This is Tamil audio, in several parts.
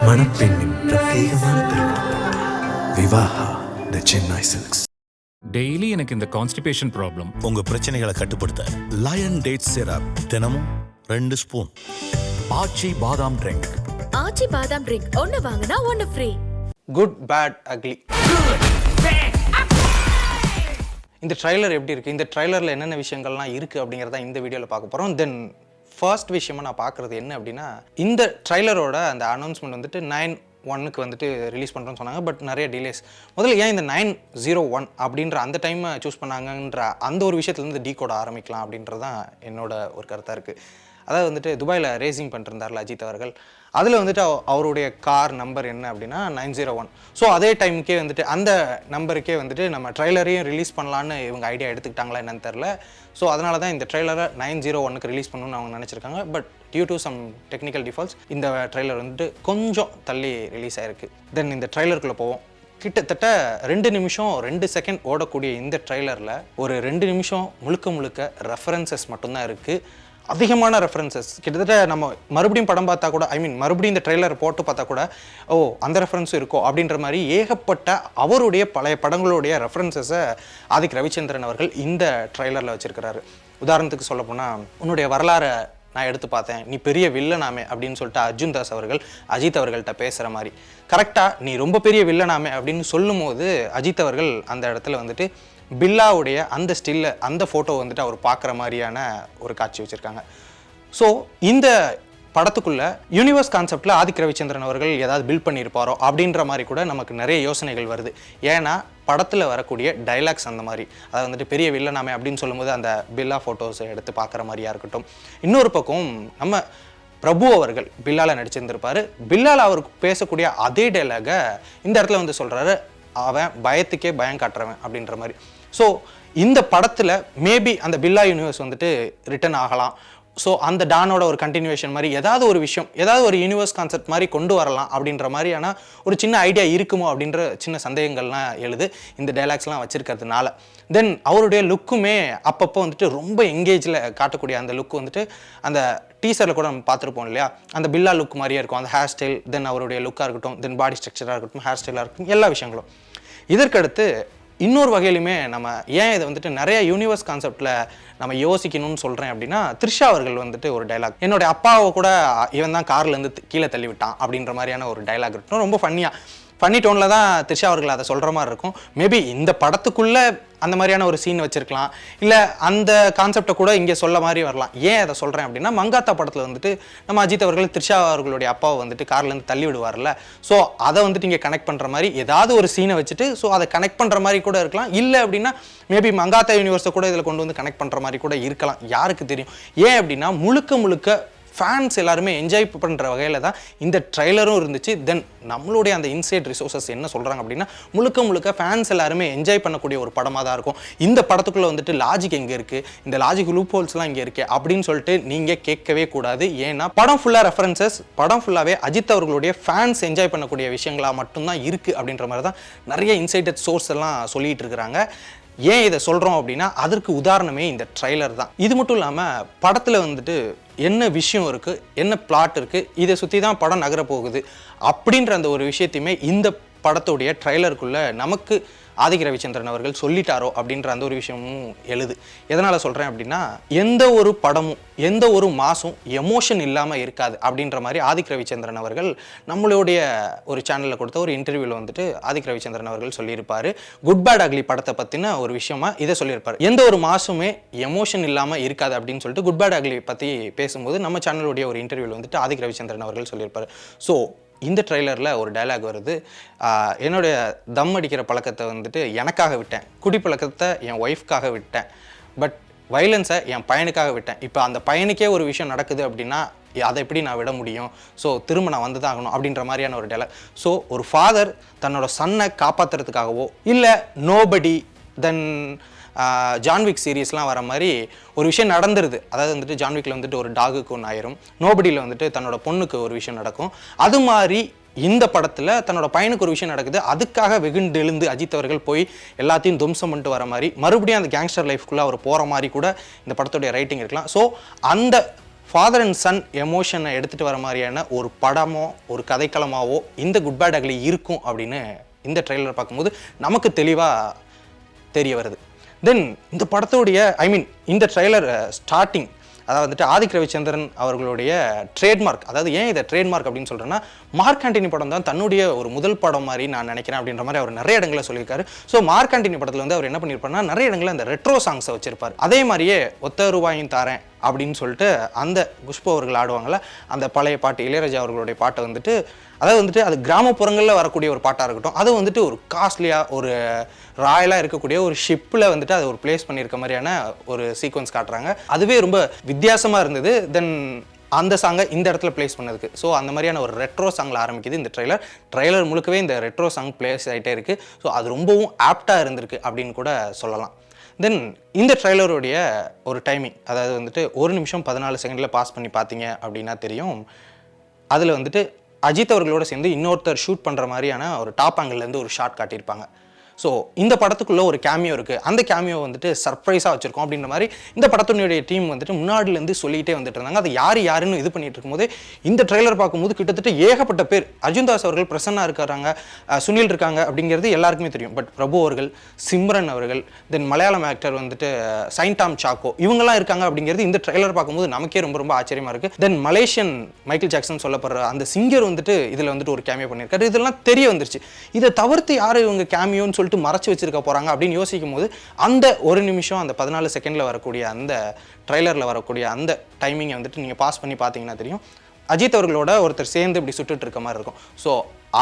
மணப்பெண்ணின் பிரத்யேகமான திருமணம் விவாஹா தி சென்னை சில்க்ஸ். டெய்லி எனக்கு இந்த கான்ஸ்டிபேஷன் ப்ராப்ளம். உங்க பிரச்சனைகளை கட்டுப்படுத்த லயன் டேட் சிரப் தினமும் 2 ஸ்பூன். ஆச்சி பாதாம் ட்ரிங்க். ஆச்சி பாதாம் ட்ரிங்க் ஒன்னு வாங்கினா ஒன்னு ஃப்ரீ. Good bad ugly. இந்த ட்ரைலர் எப்படி இருக்குது, இந்த ட்ரைலரில் என்னென்ன விஷயங்கள்லாம் இருக்குது அப்படிங்கிறத இந்த வீடியோவில் பார்க்க போகிறோம். தென் ஃபர்ஸ்ட் விஷயமா நான் பார்க்குறது என்ன அப்படின்னா, இந்த ட்ரைலரோட அந்த அனௌன்ஸ்மெண்ட் வந்துட்டு 9/1 வந்துட்டு ரிலீஸ் பண்ணுறோன்னு சொன்னாங்க. பட் நிறைய டிலேஸ். முதல்ல ஏன் இந்த 9/01 அப்படின்ற அந்த டைமை சூஸ் பண்ணாங்கன்ற அந்த ஒரு விஷயத்துலேருந்து டீகோட ஆரம்பிக்கலாம் அப்படின்றது தான் என்னோட ஒரு கருத்தாக இருக்குது. அதாவது வந்துட்டு துபாயில் ரேசிங் பண்ணிருந்தார்ல அஜித் அவர்கள், அதில் வந்துட்டு அவருடைய கார் நம்பர் என்ன அப்படின்னா 901. ஸோ அதே டைமுக்கே வந்துட்டு அந்த நம்பருக்கே வந்துட்டு நம்ம ட்ரைலரையும் ரிலீஸ் பண்ணலான்னு இவங்க ஐடியா எடுத்துக்கிட்டாங்களா என்னன்னு தெரில. ஸோ அதனால தான் இந்த ட்ரைலரை 9/01 ரிலீஸ் பண்ணணும்னு அவங்க நினச்சிருக்காங்க. But due to some technical defaults இந்த ட்ரைலர் வந்துட்டு கொஞ்சம் தள்ளி ரிலீஸ் ஆகிருக்கு. தென் இந்த ட்ரைலருக்குள்ளே போவோம். கிட்டத்தட்ட 2 நிமிஷம் 2 செகண்ட் ஓடக்கூடிய இந்த ட்ரைலரில் ஒரு 2 நிமிஷம் முழுக்க ரெஃபரன்சஸ் மட்டும்தான் இருக்குது. அதிகமான ரெஃபரன்சஸ். கிட்டத்தட்ட நம்ம மறுபடியும் படம் பார்த்தா கூட, மறுபடியும் இந்த ட்ரெய்லர் போட்டு பார்த்தா கூட அந்த ரெஃபரன்ஸும் இருக்கோ அப்படின்ற மாதிரி ஏகப்பட்ட அவருடைய பழைய படங்களுடைய ரெஃபரன்சஸை ஆதிக் ரவிச்சந்திரன் அவர்கள் இந்த ட்ரெய்லரில் வச்சிருக்கிறாரு. உதாரணத்துக்கு சொல்ல போனால், உன்னுடைய வரலாறை நான் எடுத்து பார்த்தேன், நீ பெரிய வில்லனாமே அப்படின்னு சொல்லிட்டு அர்ஜுன் தாஸ் அவர்கள் அஜித் அவர்கள்ட்ட பேசுகிற மாதிரி, கரெக்டாக நீ ரொம்ப பெரிய வில்லனாமே அப்படின்னு சொல்லும் போது அஜித் அவர்கள் அந்த இடத்துல வந்துட்டு பில்லாவுடைய அந்த ஸ்டில்லை, அந்த ஃபோட்டோ வந்துட்டு அவர் பார்க்குற மாதிரியான ஒரு காட்சி வச்சுருக்காங்க. ஸோ இந்த படத்துக்குள்ள யூனிவர்ஸ் கான்செப்டில் ஆதிக் ரவிச்சந்திரன் அவர்கள் ஏதாவது பில்ட் பண்ணியிருப்பாரோ அப்படின்ற மாதிரி கூட நமக்கு நிறைய யோசனைகள் வருது. ஏன்னா படத்தில் வரக்கூடிய டைலாக்ஸ் அந்த மாதிரி, அதை வந்துட்டு பெரிய வில்லனாமே அப்படின்னு சொல்லும்போது அந்த பில்லா ஃபோட்டோஸை எடுத்து பார்க்குற மாதிரியா இருக்கட்டும். இன்னொரு பக்கம் நம்ம பிரபு அவர்கள் பில்லால நடிச்சிருந்திருப்பாரு. பில்லால் அவருக்கு பேசக்கூடிய அதே டைலாகை இந்த இடத்துல வந்து சொல்கிறாரு, அவன் பயத்துக்கே பயம் காட்டுறவன் அப்படின்ற மாதிரி. ஸோ இந்த படத்தில் மேபி அந்த பில்லா யூனிவர்ஸ் வந்துட்டு ரிட்டர்ன் ஆகலாம். ஸோ அந்த டானோட ஒரு கண்டினியூவேஷன் மாதிரி ஏதாவது ஒரு விஷயம், ஏதாவது ஒரு யூனிவர்ஸ் கான்செப்ட் மாதிரி கொண்டு வரலாம் அப்படின்ற மாதிரியான ஒரு சின்ன ஐடியா இருக்குமோ அப்படின்ற சின்ன சந்தேகங்கள்லாம் எழுது இந்த டைலாக்ஸ்லாம் வச்சுருக்கிறதுனால. தென் அவருடைய லுக்குமே அப்பப்போ வந்துட்டு ரொம்ப எங்கேஜில் காட்டக்கூடிய அந்த லுக் வந்துட்டு அந்த டீசரில் கூட நம்ம பார்த்துருப்போம் இல்லையா, அந்த பில்லா லுக் மாதிரியே இருக்கும். அந்த ஹேர் ஸ்டைல், தென் அவருடைய லுக்காக இருக்கட்டும், தென் பாடி ஸ்ட்ரக்சராக இருக்கட்டும், ஹேர் ஸ்டைலாக இருக்கட்டும், எல்லா விஷயங்களும். இதற்கடுத்து இன்னொரு வகையிலுமே நம்ம ஏன் இதை வந்துட்டு நிறைய யூனிவர்ஸ் கான்செப்டில் நம்ம யோசிக்கணும்னு சொல்கிறேன் அப்படின்னா, த்ரிஷா அவர்கள் வந்துட்டு ஒரு டைலாக், என்னுடைய அப்பாவை கூட இவன் தான் கார்லேருந்து கீழே தள்ளி விட்டான் அப்படின்ற மாதிரியான ஒரு டைலாக் இருக்கட்டும். ரொம்ப ஃபன்னி டோனில் தான் த்ரிஷா அவர்கள் அதை சொல்கிற மாதிரி இருக்கும். மேபி இந்த படத்துக்குள்ளே அந்த மாதிரியான ஒரு சீன் வச்சுருக்கலாம், இல்லை அந்த கான்செப்டை கூட இங்கே சொல்ல மாதிரி வரலாம். ஏன் அதை சொல்கிறேன் அப்படின்னா, மங்காத்தா படத்தில் வந்துட்டு நம்ம அஜித் அவர்கள் த்ரிஷா அவர்களுடைய அப்பாவை வந்துட்டு கார்லேருந்து தள்ளி விடுவார்ல, ஸோ அதை வந்துட்டு இங்கே கனெக்ட் பண்ணுற மாதிரி ஏதாவது ஒரு சீனை வச்சுட்டு ஸோ அதை கனெக்ட் பண்ணுற மாதிரி கூட இருக்கலாம். இல்லை அப்படின்னா மேபி மங்காத்தா யூனிவர்ஸை கூட இதில் கொண்டு வந்து கனெக்ட் பண்ணுற மாதிரி கூட இருக்கலாம், யாருக்கு தெரியும். ஏன் அப்படின்னா முழுக்க ஃபேன்ஸ் எல்லாருமே என்ஜாய் பண்ணுற வகையில் தான் இந்த ட்ரைலரும் இருந்துச்சு. தென் நம்மளுடைய அந்த இன்சைட் ரிசோர்ஸஸ் என்ன சொல்கிறாங்க அப்படின்னா, முழுக்க ஃபேன்ஸ் எல்லாருமே என்ஜாய் பண்ணக்கூடிய ஒரு படமாக தான் இருக்கும். இந்த படத்துக்குள்ளே வந்துட்டு லாஜிக் எங்கே இருக்குது, இந்த லாஜிக் லூப் ஹோல்ஸ்லாம் இங்கே இருக்குது அப்படின்னு சொல்லிட்டு நீங்கள் கேட்கவே கூடாது. ஏன்னா படம் ஃபுல்லாக ரெஃபரன்சஸ், படம் ஃபுல்லாகவே அஜித் அவர்களுடைய ஃபேன்ஸ் என்ஜாய் பண்ணக்கூடிய விஷயங்களாக மட்டும்தான் இருக்குது அப்படின்ற மாதிரி தான் நிறைய இன்சைட்டட் சோர்ஸ் எல்லாம் சொல்லிகிட்டு இருக்கிறாங்க. ஏன் இதை சொல்கிறோம் அப்படின்னா, அதற்கு உதாரணமே இந்த ட்ரைலர் தான். இது மட்டும் இல்லாமல் படத்தில் வந்துட்டு என்ன விஷயம் இருக்குது, என்ன பிளாட் இருக்குது, இதை சுற்றி தான் படம் நகர போகுது அப்படின்ற அந்த ஒரு விஷயத்தையுமே இந்த படத்துடைய ட்ரைலருக்குள்ளே நமக்கு ஆதிக் ரவிச்சந்திரன் அவர்கள் சொல்லிட்டாரோ அப்படின்ற அந்த ஒரு விஷயமும் எழுது. எதனால் சொல்கிறேன் அப்படின்னா, எந்த ஒரு படமும் எந்த ஒரு மாசும் எமோஷன் இல்லாமல் இருக்காது அப்படின்ற மாதிரி ஆதிக் ரவிச்சந்திரன் அவர்கள் நம்மளுடைய ஒரு சேனலில் கொடுத்த ஒரு இன்டர்வியூவில் வந்துட்டு ஆதிக் ரவிச்சந்திரன் அவர்கள் சொல்லியிருப்பார். குட் பேட் அக்லி படத்தை பற்றின ஒரு விஷயமா இதை சொல்லியிருப்பார். எந்த ஒரு மாசுமே எமோஷன் இல்லாமல் இருக்காது அப்படின்னு சொல்லிட்டு குட் பேட் அக்லி பற்றி பேசும்போது நம்ம சேனலுடைய ஒரு இன்டர்வியூவில் வந்துட்டு ஆதிக் ரவிச்சந்திரன் அவர்கள் சொல்லியிருப்பார். ஸோ இந்த ட்ரெய்லரில் ஒரு டைலாக் வருது, என்னுடைய தம் அடிக்கிற பழக்கத்தை வந்துட்டு எனக்காக விட்டேன், குடிப்பழக்கத்தை என் ஒய்ஃப்காக விட்டேன், பட் வைலன்ஸை என் பையனுக்காக விட்டேன். இப்போ அந்த பையனுக்கே ஒரு விஷயம் நடக்குது அப்படின்னா அதை எப்படி நான் விட முடியும், ஸோ திரும்ப நான் வந்து தான் ஆகணும் அப்படின்ற மாதிரியான ஒரு டைலாக். ஸோ ஒரு ஃபாதர் தன்னோட சன்னை காப்பாற்றுறதுக்காகவோ, இல்லை நோபடி, தென் ஜான்விக் சீரீஸ்லாம் வர மாதிரி ஒரு விஷயம் நடந்துருது. அதாவது வந்துட்டு ஜான்விக்கில் வந்துட்டு ஒரு டாகுக்கு ஒன்று ஆயிரும், நோபடியில் வந்துட்டு தன்னோட பொண்ணுக்கு ஒரு விஷயம் நடக்கும். அது மாதிரி இந்த படத்தில் தன்னோட பையனுக்கு ஒரு விஷயம் நடக்குது, அதுக்காக வெகுண்டு எழுந்து அஜித் அவர்கள் போய் எல்லாத்தையும் துவம்சம் பண்ணிட்டு வர மாதிரி, மறுபடியும் அந்த கேங்ஸ்டர் லைஃப்குள்ளே அவர் போகிற மாதிரி கூட இந்த படத்துடைய ரைட்டிங் இருக்கலாம். ஸோ அந்த ஃபாதர் அண்ட் சன் எமோஷனை எடுத்துகிட்டு வர மாதிரியான ஒரு படமோ ஒரு கதைக்களமாவோ இந்த குட் பேட் அக்லி இருக்கும் அப்படின்னு இந்த ட்ரெய்லர் பார்க்கும்போது நமக்கு தெளிவாக தெரிய வருது. தென் இந்த படத்தோடைய இந்த ட்ரெய்லர் ஸ்டார்டிங் அதாவது வந்துட்டு ஆதிக் ரவிச்சந்திரன் அவர்களுடைய ட்ரேட்மார்க், அதாவது ஏன் இதை ட்ரேட்மார்க் அப்படின்னு சொல்கிறேன்னா, மார்க் ஆண்டனி படம் தான் தன்னுடைய ஒரு முதல் படம் மாதிரி நான் நினைக்கிறேன் அப்படின்ற மாதிரி அவர் நிறைய இடங்களில் சொல்லியிருக்காரு. ஸோ மார்க் ஆண்டனி படத்தில் வந்து அவர் என்ன பண்ணியிருப்பாருன்னா நிறைய இடங்களில் அந்த ரெட்ரோ சாங்ஸை வச்சிருப்பார். அதே மாதிரியே ஒத்த ரூபாயும் தாரேன் அப்படின்னு சொல்லிட்டு அந்த குஷ்பு அவர்கள் ஆடுவாங்கள்ல, அந்த பழைய பாட்டு இளையராஜா அவர்களுடைய பாட்டை வந்துட்டு, அதாவது வந்துட்டு அது கிராமப்புறங்களில் வரக்கூடிய ஒரு பாட்டாக இருக்கட்டும், அது வந்துட்டு ஒரு காஸ்ட்லியாக ஒரு ராயலாக இருக்கக்கூடிய ஒரு ஷிப்பில் வந்துட்டு அதை ஒரு பிளேஸ் பண்ணியிருக்க மாதிரியான ஒரு சீக்வன்ஸ் காட்டுறாங்க. அதுவே ரொம்ப வித்தியாசமாக இருந்தது. தென் அந்த சாங்கை இந்த இடத்துல பிளேஸ் பண்ணதுக்கு, ஸோ அந்த மாதிரியான ஒரு ரெட்ரோ சாங்கில் ஆரம்பிக்குது இந்த ட்ரெய்லர் முழுக்கவே இந்த ரெட்ரோ சாங் பிளேஸ் ஆகிட்டே இருக்குது. ஸோ அது ரொம்பவும் ஆப்டாக இருந்திருக்கு அப்படின்னு கூட சொல்லலாம். தென் இந்த ட்ரெய்லருடைய ஒரு டைமிங், அதாவது வந்துட்டு 1 நிமிஷம் 14 செகண்டில் பாஸ் பண்ணி பார்த்தீங்க அப்படின்னா தெரியும். அதில் வந்துட்டு அஜித் அவர்களோட சேர்ந்து இன்னொருத்தர் ஷூட் பண்ணுற மாதிரியான ஒரு டாப் ஆங்கிள்லேருந்து ஒரு ஷாட் காட்டியிருப்பாங்க. ஸோ இந்த படத்துக்குள்ளே ஒரு கேமியோ இருக்குது, அந்த கேமியோ வந்துட்டு சர்ப்ரைஸாக வச்சுருக்கோம் அப்படின்ற மாதிரி இந்த படத்தினுடைய டீம் வந்துட்டு முன்னாடிலேருந்து சொல்லிகிட்டே வந்துட்டு இருந்தாங்க. அது யாருன்னு இது பண்ணிட்டு இருக்கும்போது இந்த ட்ரெய்லர் பார்க்கும்போது கிட்டத்தட்ட ஏகப்பட்ட பேர், அர்ஜுன் தாஸ் அவர்கள் பிரசன்னா இருக்காங்க, சுனில் இருக்காங்க அப்படிங்கிறது எல்லாருக்குமே தெரியும். பட் பிரபு அவர்கள், சிம்ரன் அவர்கள், தென் மலையாளம் ஆக்டர் வந்துட்டு சைன்டாம் சாக்கோ, இவங்கெல்லாம் இருக்காங்க அப்படிங்கிறது இந்த ட்ரெய்லர் பார்க்கும்போது நமக்கே ரொம்ப ரொம்ப ஆச்சரியமாக இருக்குது. தென் மலேசியன் மைக்கேல் ஜாக்சன் சொல்லப்படுற அந்த சிங்கர் வந்துட்டு இதில் வந்துட்டு ஒரு கேமியோ பண்ணியிருக்காரு. இதெல்லாம் தெரிய வந்துருச்சு. இதை தவிர்த்து யார் இவங்க கேமியோன்னு சொல்லிட்டு மறைச்சு வச்சிருக்க போறாங்க அப்படின்னு யோசிக்கும் போது அந்த 1 நிமிஷம் அந்த 14 செகண்ட்ல வரக்கூடிய அந்த ட்ரெய்லர்ல வரக்கூடிய அந்த டைமிங்கை வந்துட்டு நீங்க பாஸ் பண்ணி பார்த்தீங்கன்னா தெரியும். அஜித் அவர்களோட ஒருத்தர் சேர்ந்து இப்படி சுட்டுட்டு இருக்க மாதிரி இருக்கும். ஸோ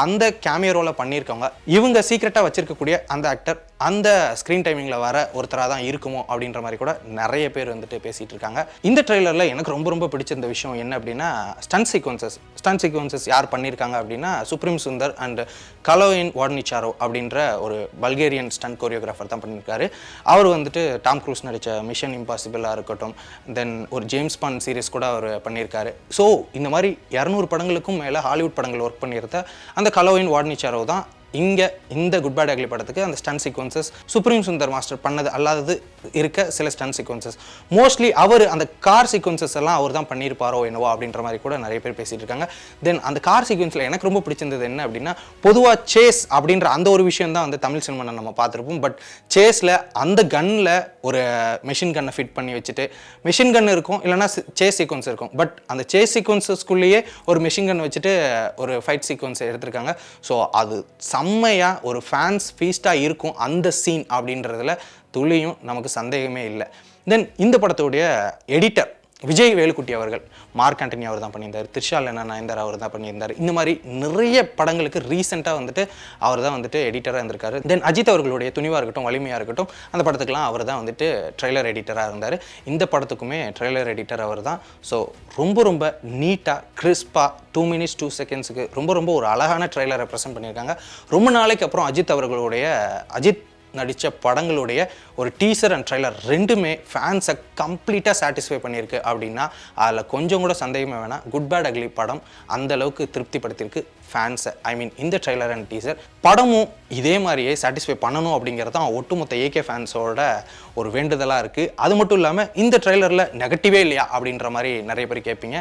அந்த கேமியோ ரோலை பண்ணியிருக்கவங்க இவங்க சீக்ரெட்டாக வச்சிருக்கக்கூடிய அந்த ஆக்டர் அந்த ஸ்க்ரீன் டைமிங்கில் வர ஒருத்தராக தான் இருக்குமோ அப்படின்ற மாதிரி கூட நிறைய பேர் வந்துட்டு பேசிகிட்டு இருக்காங்க. இந்த ட்ரெய்லரில் எனக்கு ரொம்ப ரொம்ப பிடிச்சிருந்த விஷயம் என்ன அப்படின்னா ஸ்டன்ட் சீக்வன்சஸ் யார் பண்ணியிருக்காங்க அப்படின்னா சுப்ரீம் சுந்தர் அண்ட் கலோயின் வார்னிச்சாரோ அப்படின்ற ஒரு பல்கேரியன் ஸ்டன்ட் கோரியோகிராஃபர் தான் பண்ணியிருக்காரு. அவர் வந்துட்டு டாம் க்ரூஸ் நடித்த மிஷன் இம்பாசிபிளாக இருக்கட்டும், தென் ஒரு ஜேம்ஸ் பாண்ட் சீரிஸ் கூட அவர் பண்ணியிருக்காரு. ஸோ இந்த மாதிரி 200 படங்களுக்கும் மேலே ஹாலிவுட் படங்கள் ஒர்க் பண்ணியிருந்த அந்த கலோயின் வார்னிச்சாரோ தான் இங்கே இந்த குட் பேட் அக்லி படத்துக்கு அந்த stun sequences supreme Sundar master பண்ணது அல்லாதது இருக்க சில ஸ்டன் சீக்வன்சஸ் மோஸ்ட்லி அவர் அந்த கார் சீக்வன்சஸ் எல்லாம் அவர் தான் பண்ணியிருப்பாரோ என்னவோ அப்படின்ற மாதிரி கூட நிறைய பேர் பேசிகிட்டு இருக்காங்க. தென் அந்த கார் சீக்வன்ஸில் எனக்கு ரொம்ப பிடிச்சிருந்தது என்ன அப்படின்னா, பொதுவாக சேஸ் அப்படின்ற அந்த ஒரு விஷயம் தான் வந்து தமிழ் சினிமா நம்ம பார்த்துருப்போம். பட் சேஸில் அந்த கன்னில் ஒரு மெஷின் கன்னை ஃபிட் பண்ணி வச்சுட்டு மெஷின் கன் இருக்கும், இல்லைனா சேஸ் சீக்வன்ஸ் இருக்கும். பட் அந்த சேஸ் சீக்வன்ஸஸ்குள்ளேயே ஒரு மெஷின் கன் வச்சுட்டு ஒரு ஃபைட் சீக்வன்ஸ் எடுத்திருக்காங்க. ஸோ அது செம்மையாக ஒரு ஃபேன்ஸ் ஃபீஸ்டாக இருக்கும் அந்த சீன் அப்படின்றதுல துளியும் நமக்கு சந்தேகமே இல்லை. தென் இந்த படத்துடைய எடிட்டர் விஜய் வேலுக்குட்டி அவர்கள், மார்க் ஆண்டனி அவர் தான் பண்ணியிருந்தார், த்ரிஷால் என்ன நயன்தாரா அவர் தான் பண்ணியிருந்தார். இந்த மாதிரி நிறைய படங்களுக்கு ரீசெண்டாக வந்துட்டு அவர் தான் வந்துட்டு எடிட்டராக இருந்திருக்காரு. தென் அஜித் அவர்களுடைய துணிவாக இருக்கட்டும், வலிமையாக இருக்கட்டும், அந்த படத்துக்குலாம் அவர் தான் வந்துட்டு ட்ரெய்லர் எடிட்டராக இருந்தார். இந்த படத்துக்குமே ட்ரெய்லர் எடிட்டர் அவர் தான். ஸோ ரொம்ப ரொம்ப நீட்டாக கிறிஸ்பாக 2 minutes 2 secondsக்கு ரொம்ப ஒரு அழகான ட்ரெய்லரை ப்ரெசென்ட் பண்ணியிருக்காங்க. ரொம்ப நாளைக்கு அப்புறம் அஜித் நடித்த படங்களுடைய ஒரு டீசர் அண்ட் ட்ரெய்லர் ரெண்டுமே ஃபேன்ஸை கம்ப்ளீட்டாக சாட்டிஸ்ஃபை பண்ணியிருக்கு அப்படின்னா அதில் கொஞ்சம் கூட சந்தேகமே வேணாம். குட் பேட் அக்லி படம் அந்தளவுக்கு திருப்திப்படுத்தியிருக்கு ஃபேன்ஸை. இந்த ட்ரெய்லர் அண்ட் டீசர் படமும் இதே மாதிரியே சாட்டிஸ்ஃபை பண்ணணும் அப்படிங்கிறது தான் ஒட்டுமொத்த ஏகே ஃபேன்ஸோட ஒரு வேண்டுதலாக இருக்குது. அது மட்டும் இல்லாமல் இந்த ட்ரெய்லரில் நெகட்டிவே இல்லையா அப்படின்ற மாதிரி நிறைய பேர் கேட்பீங்க.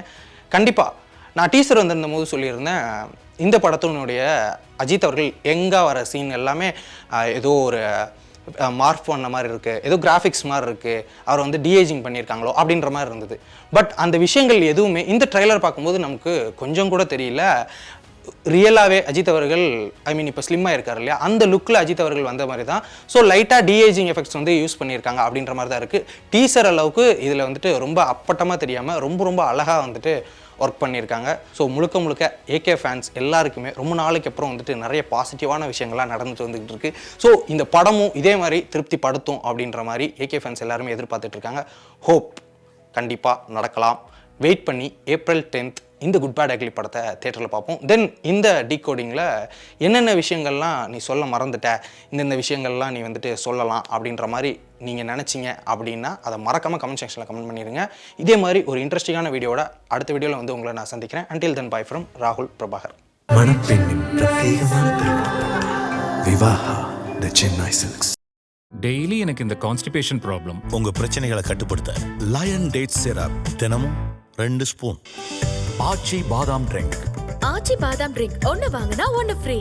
கண்டிப்பாக நான் டீசர் வந்திருந்த போது சொல்லியிருந்தேன், இந்த படத்தினுடைய அஜித் அவர்கள் எங்கே வர சீன் எல்லாமே ஏதோ ஒரு மார்க் பண்ண மாதிரி இருக்குது, ஏதோ கிராஃபிக்ஸ் மாதிரி இருக்குது, அவர் வந்து டிஏஜிங் பண்ணியிருக்காங்களோ அப்படின்ற மாதிரி இருந்தது. பட் அந்த விஷயங்கள் எதுவுமே இந்த ட்ரெய்லர் பார்க்கும்போது நமக்கு கொஞ்சம் கூட தெரியல. ரியலாகவே அஜித் அவர்கள் இப்போ ஸ்லிம்மாக இருக்கார் இல்லையா, அந்த லுக்கில் அஜித் அவர்கள் வந்த மாதிரி தான். ஸோ லைட்டாக டிஏஜிங் எஃபெக்ட்ஸ் வந்து யூஸ் பண்ணியிருக்காங்க அப்படின்ற மாதிரி தான் இருக்குது. டீசர் அளவுக்கு இதில் வந்துட்டு ரொம்ப அப்பட்டமாக தெரியாமல் ரொம்ப அழகாக வந்துட்டு ஒர்க் பண்ணியிருக்காங்க. ஸோ முழுக்க ஏகே ஃபேன்ஸ் எல்லாருக்குமே ரொம்ப நாளைக்கு அப்புறம் வந்துட்டு நிறைய பாசிட்டிவான விஷயங்கள்லாம் நடந்துட்டு வந்துகிட்டு இருக்கு. ஸோ இந்த படமும் இதே மாதிரி திருப்தி படுத்தும் அப்படின்ற மாதிரி ஏகே ஃபேன்ஸ் எல்லாருமே எதிர்பார்த்துட்டு இருக்காங்க. ஹோப் கண்டிப்பாக நடக்கலாம். வெயிட் பண்ணி April 10th இந்த குட் பேட் அக்லி படத்தை தேட்டரில் பார்ப்போம். தென் இந்த டீகோடிங்கில் என்னென்ன விஷயங்கள்லாம் நீ சொல்ல மறந்துட்ட, இந்தந்த விஷயங்கள்லாம் நீ வந்துட்டு சொல்லலாம் அப்படின்ற மாதிரி நீங்கள் நினச்சிங்க அப்படின்னா அதை மறக்காமல் கமெண்ட் செக்ஷனில் கமெண்ட் பண்ணிடுங்க. இதே மாதிரி ஒரு இன்ட்ரெஸ்டிங்கான வீடியோட அடுத்த வீடியோவில் வந்து உங்களை நான் சந்திக்கிறேன். அன்டில் தென் பை ஃப்ரம் ராகுல் பிரபாகர். மணப்பெண்ணின் பிரத்யேகமான திருமணம் விவாஹா தி சென்னை சில்க்ஸ். டெய்லி எனக்கு இந்த கான்ஸ்டிபேஷன் ப்ராப்ளம். உங்க பிரச்சனைகளை கட்டுப்படுத்த லயன் டேட் சிரப் தினமும் 2 ஸ்பூன் ஆச்சி பாதாம் ட்ரிங்க். ஆச்சி பாதாம் ட்ரிங்க் ஒன்னு வாங்கினா ஒன்னு ஃப்ரீ.